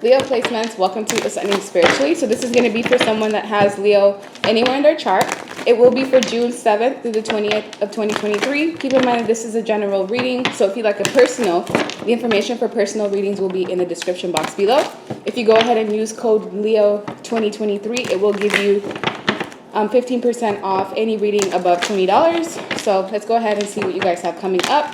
Leo placements, welcome to Ascending Spiritually. So this is going to be for someone that has Leo anywhere in their chart. It will be for June 7th through the 20th of 2023. Keep in mind this is a general reading, so if you'd like a personal, the information for personal readings will be in the description box below. If you go ahead and use code Leo 2023, it will give you 15% off any reading above $20. So let's go ahead and see what you guys have coming up.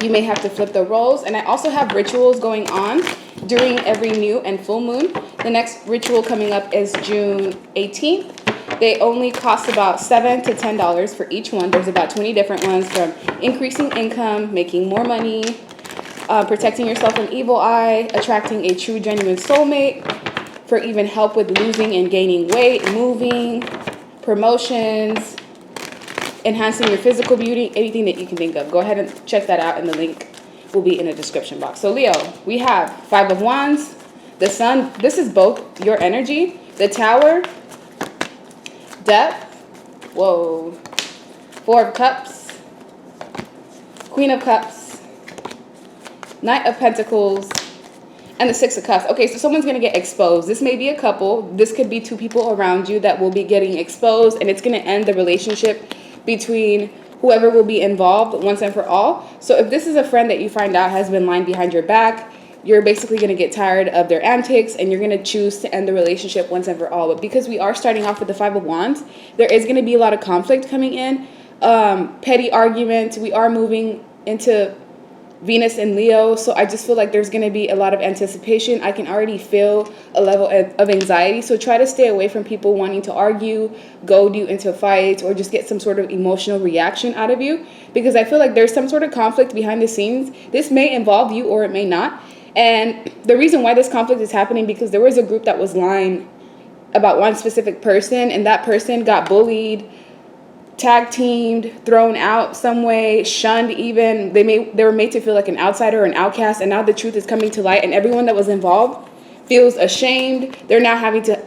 You may have to flip the roles, and I also have rituals going on during every new and full moon. The next ritual coming up is June 18th. They only cost about $7 to $10 for each one. There's about 20 different ones, from increasing income, making more money, protecting yourself from evil eye, attracting a true genuine soulmate, for even help with losing and gaining weight, moving, promotions, enhancing your physical beauty, anything that you can think of. Go ahead and check that out, and the link will be in the description box. So Leo, we have Five of Wands, the Sun. This is both your energy, the Tower, Death, whoa, Four of Cups, Queen of Cups, Knight of Pentacles, and the Six of Cups. Okay, so someone's going to get exposed. This may be a couple. This could be two people around you that will be getting exposed, and it's going to end the relationship between whoever will be involved once and for all. So if this is a friend that you find out has been lying behind your back, you're basically going to get tired of their antics, and you're going to choose to end the relationship once and for all. But because we are starting off with the Five of Wands, there is going to be a lot of conflict coming in, petty arguments. We are moving into Venus and Leo, so I just feel like there's going to be a lot of anticipation. I can already feel a level of anxiety, so try to stay away from people wanting to argue, goad you into fights, or just get some sort of emotional reaction out of you, because I feel like there's some sort of conflict behind the scenes. This may involve you or it may not, and the reason why this conflict is happening because there was a group that was lying about one specific person, and that person got bullied, tag teamed, thrown out some way, shunned even. They were made to feel like an outsider or an outcast, and now the truth is coming to light, and everyone that was involved feels ashamed. They're now having to,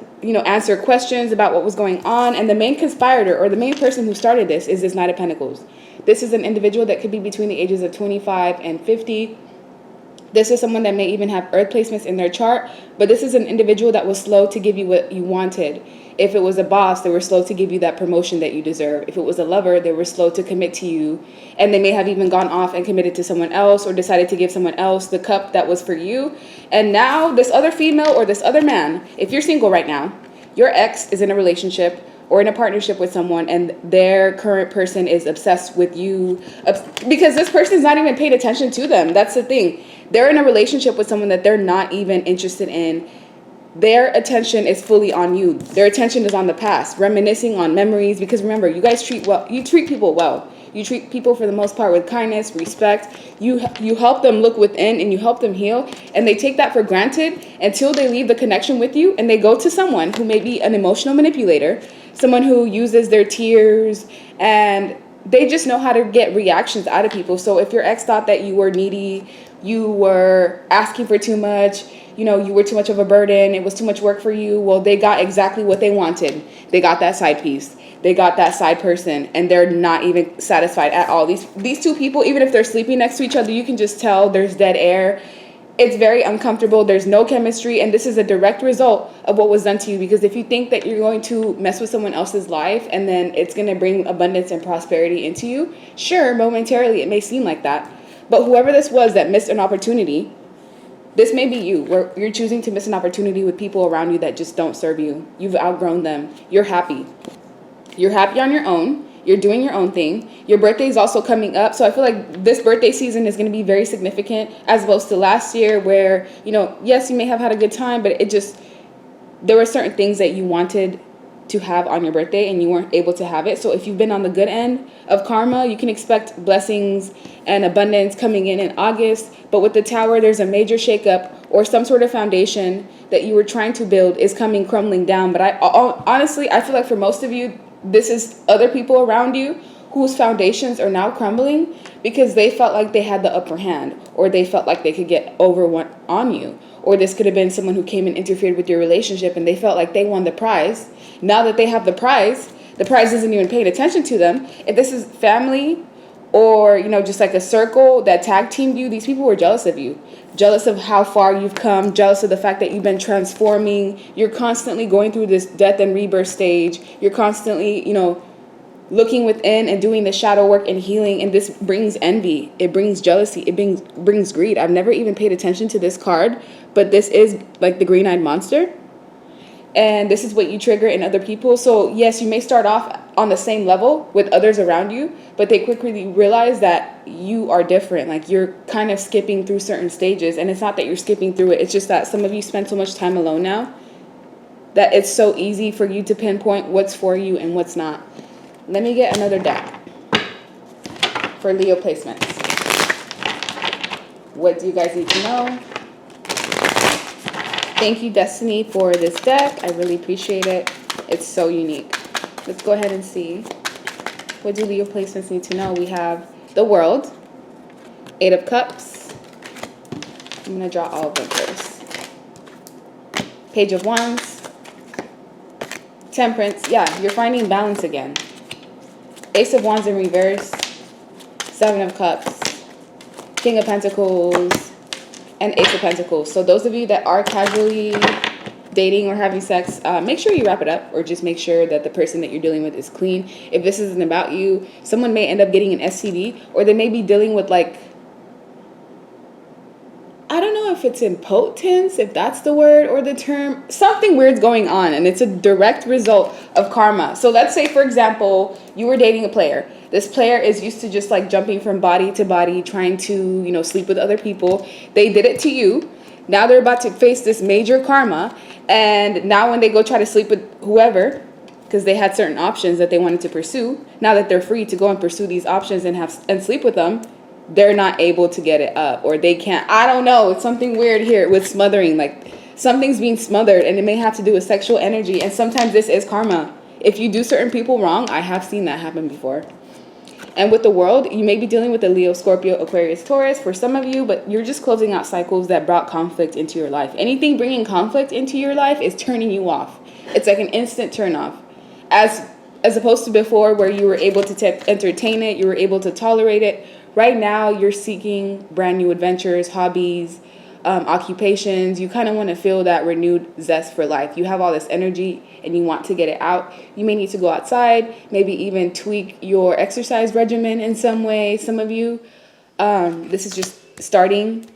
answer questions about what was going on, and the main conspirator or the main person who started this is this Knight of Pentacles. This is an individual that could be between the ages of 25 and 50. This is someone that may even have earth placements in their chart, but this is an individual that was slow to give you what you wanted. If it was a boss, they were slow to give you that promotion that you deserve. If it was a lover, they were slow to commit to you, and they may have even gone off and committed to someone else, or decided to give someone else the cup that was for you. And now this other female or this other man, if you're single right now, your ex is in a relationship or in a partnership with someone, and their current person is obsessed with you because this person's not even paying attention to them. That's the thing. They're in a relationship with someone that they're not even interested in. Their attention is fully on you. Their attention is on the past, reminiscing on memories, because remember, you guys treat people well. You treat people for the most part with kindness, respect. You help them look within, and you help them heal, and they take that for granted until they leave the connection with you and they go to someone who may be an emotional manipulator, someone who uses their tears, and they just know how to get reactions out of people. So if your ex thought that you were needy, you were asking for too much, you were too much of a burden, it was too much work for you, well, they got exactly what they wanted. They got that side piece. They got that side person, and they're not even satisfied at all. These two people, even if they're sleeping next to each other, you can just tell there's dead air. It's very uncomfortable. There's no chemistry, and this is a direct result of what was done to you, because if you think that you're going to mess with someone else's life and then it's going to bring abundance and prosperity into you, sure, momentarily it may seem like that. But whoever this was that missed an opportunity, this may be you, where you're choosing to miss an opportunity with people around you that just don't serve you. You've outgrown them. You're happy. You're happy on your own. You're doing your own thing. Your birthday is also coming up. So I feel like this birthday season is going to be very significant, as opposed to last year where, yes, you may have had a good time, but there were certain things that you wanted to have on your birthday and you weren't able to have it. So if you've been on the good end of karma, you can expect blessings and abundance coming in August. But with the Tower, there's a major shakeup, or some sort of foundation that you were trying to build is crumbling down. But honestly, I feel like for most of you, this is other people around you whose foundations are now crumbling because they felt like they had the upper hand, or they felt like they could get over one on you. Or this could have been someone who came and interfered with your relationship and they felt like they won the prize. Now that they have the prize isn't even paying attention to them. If this is family or, you know, just like a circle that tag teamed you, these people were jealous of you. Jealous of how far you've come, jealous of the fact that you've been transforming. You're constantly going through this death and rebirth stage. You're constantly, you know, looking within and doing the shadow work and healing. And this brings envy. It brings jealousy. It brings greed. I've never even paid attention to this card, but this is like the green-eyed monster. And this is what you trigger in other people. So yes, you may start off on the same level with others around you, but they quickly realize that you are different. Like you're kind of skipping through certain stages. And it's not that you're skipping through it. It's just that some of you spend so much time alone now that it's so easy for you to pinpoint what's for you and what's not. Let me get another deck for Leo placements. What do you guys need to know? Thank you, Destiny, for this deck. I really appreciate it. It's so unique. Let's go ahead and see. What do Leo placements need to know? We have the World, 8 of Cups. I'm going to draw all of them first. Page of Wands, Temperance. Yeah, you're finding balance again. Ace of Wands in reverse, 7 of Cups, King of Pentacles, and Ace of Pentacles. So those of you that are casually dating or having sex, make sure you wrap it up, or just make sure that the person that you're dealing with is clean. If this isn't about you, someone may end up getting an STD, or they may be dealing with, like, I don't know if it's impotence, if that's the word or the term. Something weird's going on, and it's a direct result of karma. So let's say, for example, you were dating a player. This player is used to just like jumping from body to body, trying to, you know, sleep with other people. They did it to you. Now they're about to face this major karma. And now when they go try to sleep with whoever, because they had certain options that they wanted to pursue, now that they're free to go and pursue these options and sleep with them, they're not able to get it up, or they can't. I don't know. It's something weird here with smothering. Like something's being smothered, and it may have to do with sexual energy. And sometimes this is karma. If you do certain people wrong, I have seen that happen before. And with the World, you may be dealing with a Leo, Scorpio, Aquarius, Taurus for some of you, but you're just closing out cycles that brought conflict into your life. Anything bringing conflict into your life is turning you off. It's like an instant turn off. As opposed to before, where you were able to entertain it, you were able to tolerate it. Right now, you're seeking brand new adventures, hobbies, occupations. You kind of want to feel that renewed zest for life. You have all this energy and you want to get it out. You may need to go outside, maybe even tweak your exercise regimen in some way. Some of you, this is just starting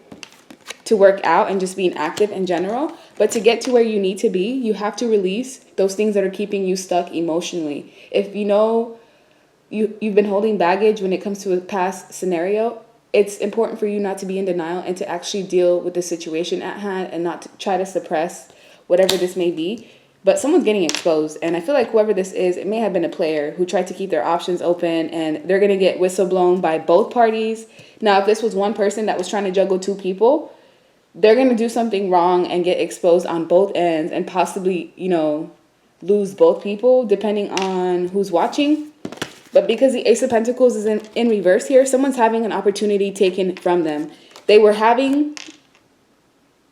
to work out and just being active in general. But to get to where you need to be, you have to release those things that are keeping you stuck emotionally. If you know you've been holding baggage when it comes to a past scenario, it's important for you not to be in denial and to actually deal with the situation at hand and not to try to suppress whatever this may be. But someone's getting exposed, and I feel like whoever this is, it may have been a player who tried to keep their options open, and they're going to get whistleblown by both parties. Now, if this was one person that was trying to juggle two people, they're going to do something wrong and get exposed on both ends and possibly, you know, lose both people depending on who's watching. But because the Ace of Pentacles is in reverse here, someone's having an opportunity taken from them. They were having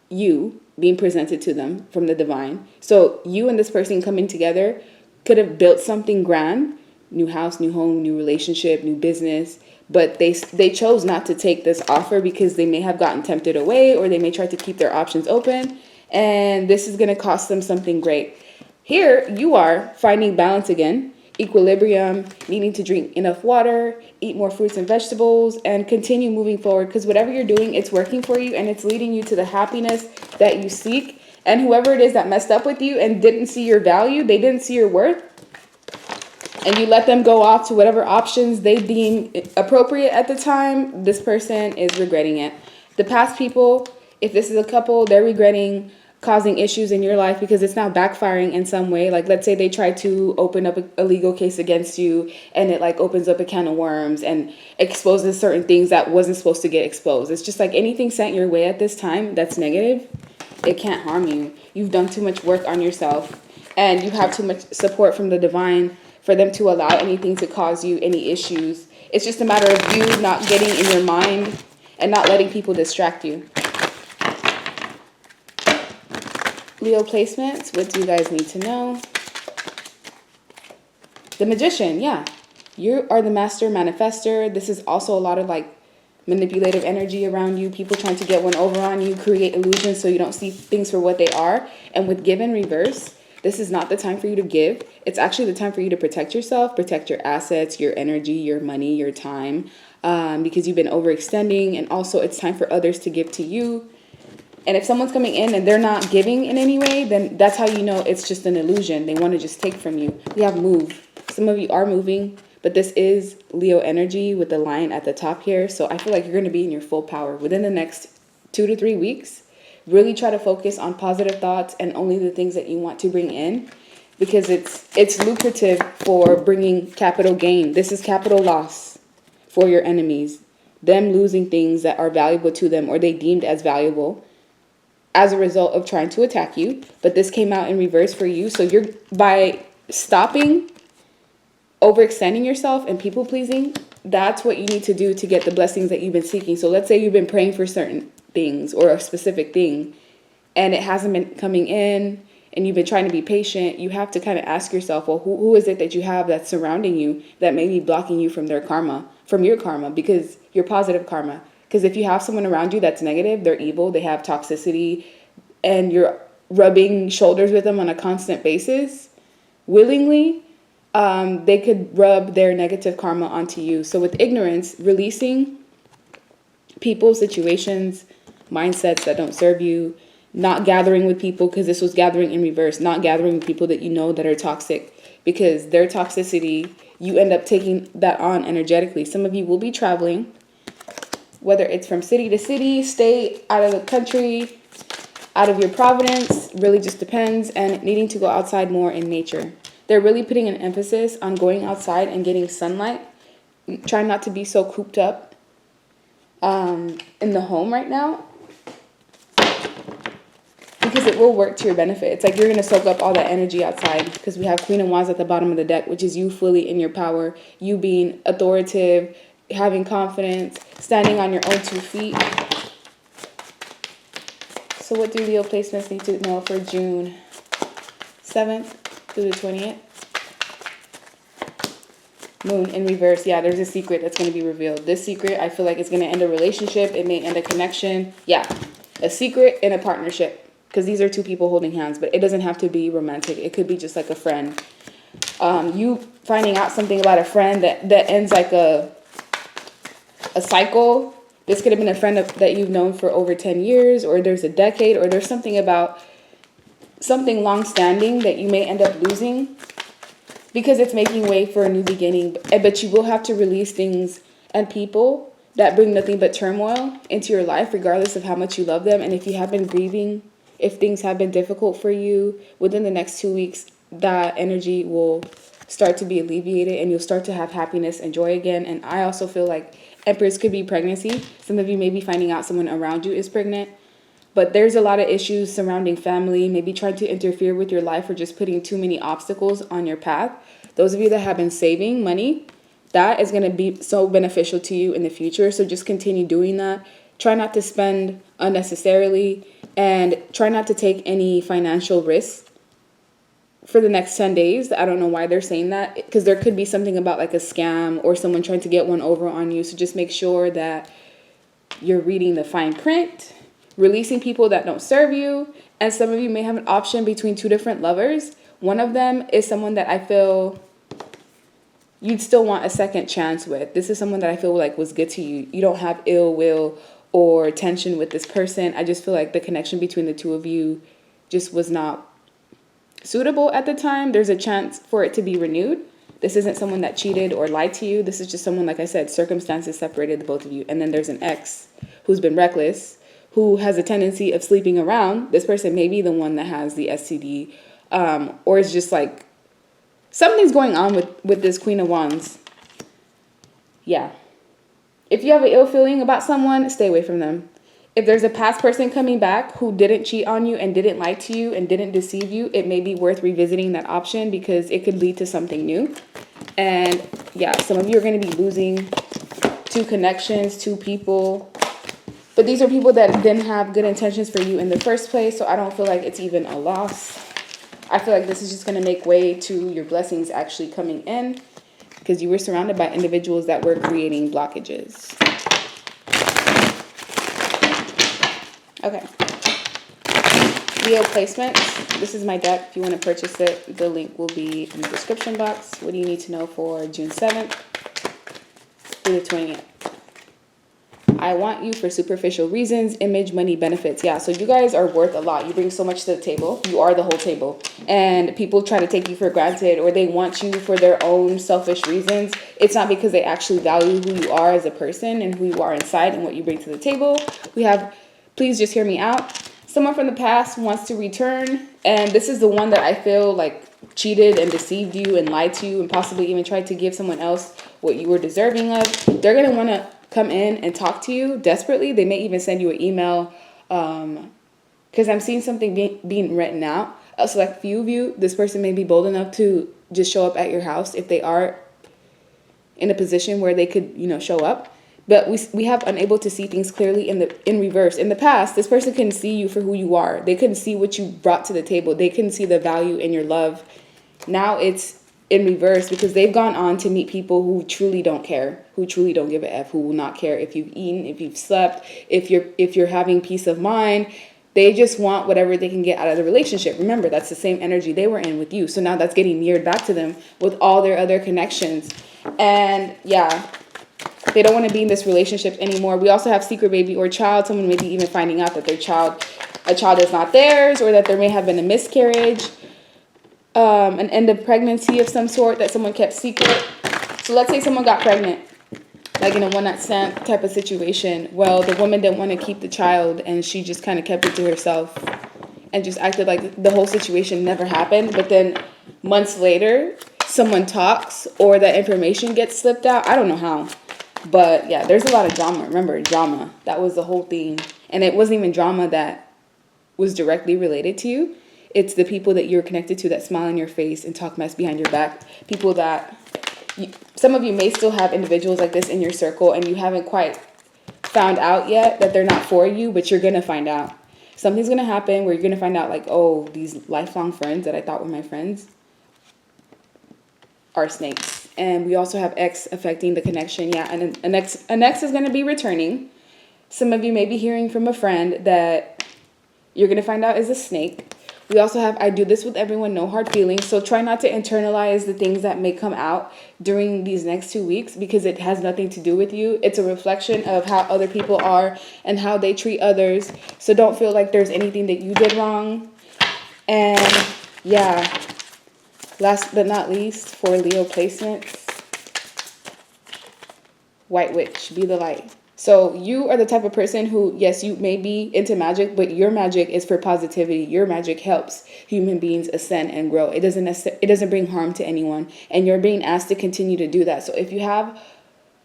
you being presented to them from the divine. So you and this person coming together could have built something grand, new house, new home, new relationship, new business. But they chose not to take this offer because they may have gotten tempted away, or they may try to keep their options open. And this is going to cost them something great. Here you are finding balance again. Equilibrium, needing to drink enough water, eat more fruits and vegetables, and continue moving forward, because whatever you're doing, it's working for you and it's leading you to the happiness that you seek. And whoever it is that messed up with you and didn't see your value, they didn't see your worth, and you let them go off to whatever options they deem appropriate at the time, this person is regretting it. The past people, if this is a couple, they're regretting causing issues in your life because it's now backfiring in some way. Like, let's say they try to open up a legal case against you, and it like opens up a can of worms and exposes certain things that wasn't supposed to get exposed. It's just like anything sent your way at this time that's negative, it can't harm you. You've done too much work on yourself, and you have too much support from the divine for them to allow anything to cause you any issues. It's just a matter of you not getting in your mind and not letting people distract you. Leo placements, what do you guys need to know? The Magician, yeah. You are the master manifester. This is also a lot of like manipulative energy around you, people trying to get one over on you, create illusions so you don't see things for what they are. And with give in reverse, this is not the time for you to give. It's actually the time for you to protect yourself, protect your assets, your energy, your money, your time, because you've been overextending. And also it's time for others to give to you. And if someone's coming in and they're not giving in any way, then that's how you know it's just an illusion. They want to just take from you. We have move. Some of you are moving, but this is Leo energy with the lion at the top here. So I feel like you're going to be in your full power within the next 2 to 3 weeks. Really try to focus on positive thoughts and only the things that you want to bring in, because it's lucrative for bringing capital gain. This is capital loss for your enemies. Them losing things that are valuable to them or they deemed as valuable as a result of trying to attack you. But this came out in reverse for you. So you're, by stopping overextending yourself and people pleasing, that's what you need to do to get the blessings that you've been seeking. So let's say you've been praying for certain things or a specific thing and it hasn't been coming in and you've been trying to be patient. You have to kind of ask yourself, well, who is it that you have that's surrounding you that may be blocking you from their karma, from your karma, because your positive karma. Because if you have someone around you that's negative, they're evil, they have toxicity, and you're rubbing shoulders with them on a constant basis, willingly, they could rub their negative karma onto you. So with ignorance, releasing people, situations, mindsets that don't serve you, not gathering with people, because this was gathering in reverse, not gathering with people that you know that are toxic, because their toxicity, you end up taking that on energetically. Some of you will be traveling, whether it's from city to city, state, out of the country, out of your province, really just depends, and needing to go outside more in nature. They're really putting an emphasis on going outside and getting sunlight. Try not to be so cooped up in the home right now, because it will work to your benefit. It's like you're going to soak up all that energy outside, because we have Queen of Wands at the bottom of the deck, which is you fully in your power, you being authoritative, having confidence, standing on your own 2 feet. So what do Leo placements need to know for June 7th through the 20th? Moon in reverse. Yeah, there's a secret that's going to be revealed. This secret, I feel like it's going to end a relationship. It may end a connection. Yeah, a secret in a partnership, because these are 2 people holding hands, but it doesn't have to be romantic. It could be just like a friend. You finding out something about a friend that ends like a cycle. This could have been a friend that you've known for over 10 years, or there's a decade, or there's something about something long-standing that you may end up losing, because it's making way for a new beginning. But you will have to release things and people that bring nothing but turmoil into your life, regardless of how much you love them. And if you have been grieving, if things have been difficult for you, within the next 2 weeks, that energy will start to be alleviated and you'll start to have happiness and joy again. And I also feel like Empress could be pregnancy. Some of you may be finding out someone around you is pregnant. But there's a lot of issues surrounding family, maybe trying to interfere with your life or just putting too many obstacles on your path. Those of you that have been saving money, that is going to be so beneficial to you in the future. So just continue doing that. Try not to spend unnecessarily and try not to take any financial risks for the next 10 days. I don't know why they're saying that, because there could be something about like a scam or someone trying to get one over on you. So just make sure that you're reading the fine print, releasing people that don't serve you. And some of you may have an option between 2 different lovers. One of them is someone that I feel you'd still want a second chance with. This is someone that I feel like was good to you. You don't have ill will or tension with this person. I just feel like the connection between the 2 of you just was not suitable at the time. There's a chance for it to be renewed. This isn't someone that cheated or lied to you. This is just someone, like I said, circumstances separated the both of you. And then there's an ex who's been reckless, who has a tendency of sleeping around. This person may be the one that has the STD, or it's just like something's going on with this Queen of Wands. Yeah. If you have an ill feeling about someone, stay away from them. If there's a past person coming back who didn't cheat on you and didn't lie to you and didn't deceive you, it may be worth revisiting that option, because it could lead to something new. And yeah, some of you are going to be losing 2 connections, 2 people. But these are people that didn't have good intentions for you in the first place, so I don't feel like it's even a loss. I feel like this is just going to make way to your blessings actually coming in, because you were surrounded by individuals that were creating blockages. Okay. Leo placements. This is my deck. If you want to purchase it, the link will be in the description box. What do you need to know for June 7th through the 20th? I want you for superficial reasons, image, money, benefits. Yeah, so you guys are worth a lot. You bring so much to the table. You are the whole table. And people try to take you for granted, or they want you for their own selfish reasons. It's not because they actually value who you are as a person and who you are inside and what you bring to the table. We have, please just hear me out. Someone from the past wants to return, and this is the one that I feel like cheated and deceived you and lied to you and possibly even tried to give someone else what you were deserving of. They're going to want to come in and talk to you desperately. They may even send you an email because I'm seeing something being written out. So like a few of you, this person may be bold enough to just show up at your house if they are in a position where they could, show up. But we have unable to see things clearly in reverse. In the past, this person couldn't see you for who you are. They couldn't see what you brought to the table. They couldn't see the value in your love. Now it's in reverse because they've gone on to meet people who truly don't care, who truly don't give a F, who will not care if you've eaten, if you've slept, if you're having peace of mind. They just want whatever they can get out of the relationship. Remember, that's the same energy they were in with you. So now that's getting mirrored back to them with all their other connections. And yeah, they don't want to be in this relationship anymore. We also have secret baby or child. Someone may be even finding out that a child is not theirs, or that there may have been a miscarriage. An end of pregnancy of some sort that someone kept secret. So let's say someone got pregnant, like in a one-night stand type of situation. Well, the woman didn't want to keep the child, and she just kind of kept it to herself and just acted like the whole situation never happened. But then months later, someone talks or that information gets slipped out. I don't know how. But yeah, there's a lot of drama. Remember, drama. That was the whole thing. And it wasn't even drama that was directly related to you. It's the people that you're connected to that smile in your face and talk mess behind your back. People that, some of you may still have individuals like this in your circle and you haven't quite found out yet that they're not for you, but you're going to find out. Something's going to happen where you're going to find out like, oh, these lifelong friends that I thought were my friends are snakes. And we also have X affecting the connection. Yeah, and an ex is going to be returning. Some of you may be hearing from a friend that you're going to find out is a snake. We also have, I do this with everyone, no hard feelings. So try not to internalize the things that may come out during these next 2 weeks because it has nothing to do with you. It's a reflection of how other people are and how they treat others. So don't feel like there's anything that you did wrong. And yeah, last but not least, for Leo placements, White Witch, be the light. So you are the type of person who, yes, you may be into magic, but your magic is for positivity. Your magic helps human beings ascend and grow. It doesn't bring harm to anyone, and you're being asked to continue to do that. So if you have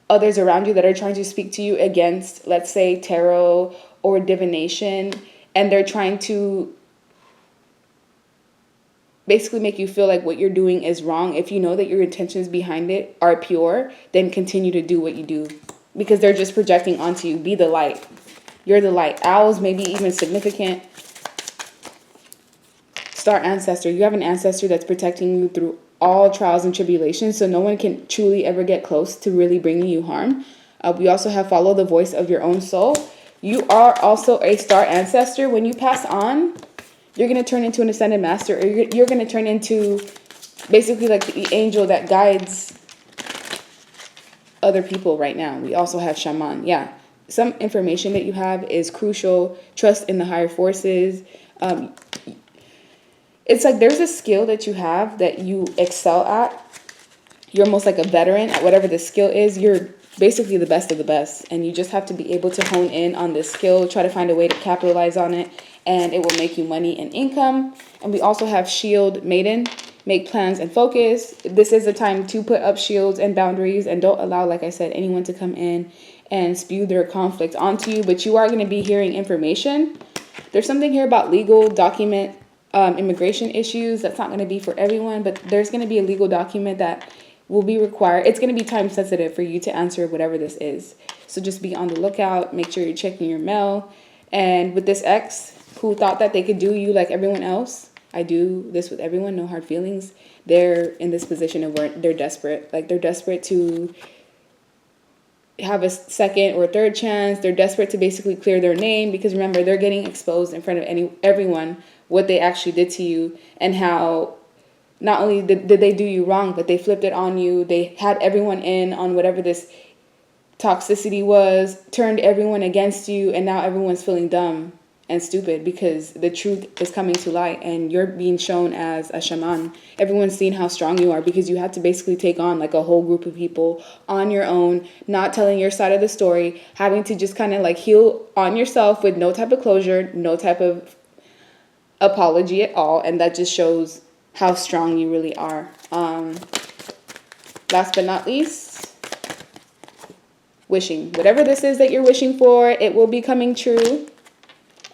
others around you that are trying to speak to you against, let's say, tarot or divination, and they're trying to basically make you feel like what you're doing is wrong, if you know that your intentions behind it are pure, then continue to do what you do. Because they're just projecting onto you. Be the light. You're the light. Owls may be even significant. Star ancestor. You have an ancestor that's protecting you through all trials and tribulations. So no one can truly ever get close to really bringing you harm. We also have follow the voice of your own soul. You are also a star ancestor. When you pass on, you're going to turn into an ascended master. Or you're going to turn into basically like the angel that guides other people right now. We also have shaman. Yeah, some information that you have is crucial. Trust in the higher forces. It's like there's a skill that you have that you excel at. You're almost like a veteran at whatever the skill is. You're basically the best of the best, and you just have to be able to hone in on this skill, try to find a way to capitalize on it, and it will make you money and income. And we also have shield maiden. Make plans and focus. This is the time to put up shields and boundaries, and don't allow, like I said, anyone to come in and spew their conflict onto you. But you are going to be hearing information. There's something here about legal document, immigration issues. That's not going to be for everyone, but there's going to be a legal document that will be required. It's going to be time sensitive for you to answer whatever this is. So just be on the lookout. Make sure you're checking your mail. And with this ex who thought that they could do you like everyone else, I do this with everyone, no hard feelings. They're in this position of where they're desperate. Like, they're desperate to have a second or third chance. They're desperate to basically clear their name, because remember, they're getting exposed in front of everyone what they actually did to you, and how not only did they do you wrong, but they flipped it on you. They had everyone in on whatever this toxicity was, turned everyone against you, and now everyone's feeling dumb and stupid because the truth is coming to light and you're being shown as a shaman. Everyone's seeing how strong you are because you had to basically take on like a whole group of people on your own, not telling your side of the story, having to just kind of like heal on yourself with no type of closure, no type of apology at all. And that just shows how strong you really are. Last but not least, wishing. Whatever this is that you're wishing for, it will be coming true.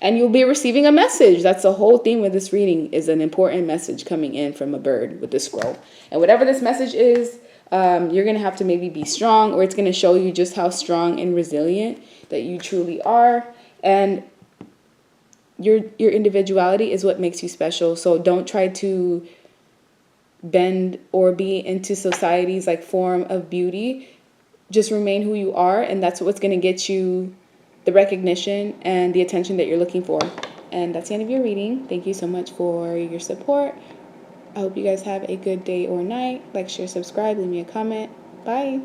And you'll be receiving a message. That's the whole theme with this reading, is an important message coming in from a bird with the scroll. And whatever this message is, you're going to have to maybe be strong, or it's going to show you just how strong and resilient that you truly are. And your individuality is what makes you special. So don't try to bend or be into society's like form of beauty. Just remain who you are, and that's what's going to get you the recognition and the attention that you're looking for. And that's the end of your reading. Thank you so much for your support. I hope you guys have a good day or night. Like, share, subscribe, leave me a comment. Bye.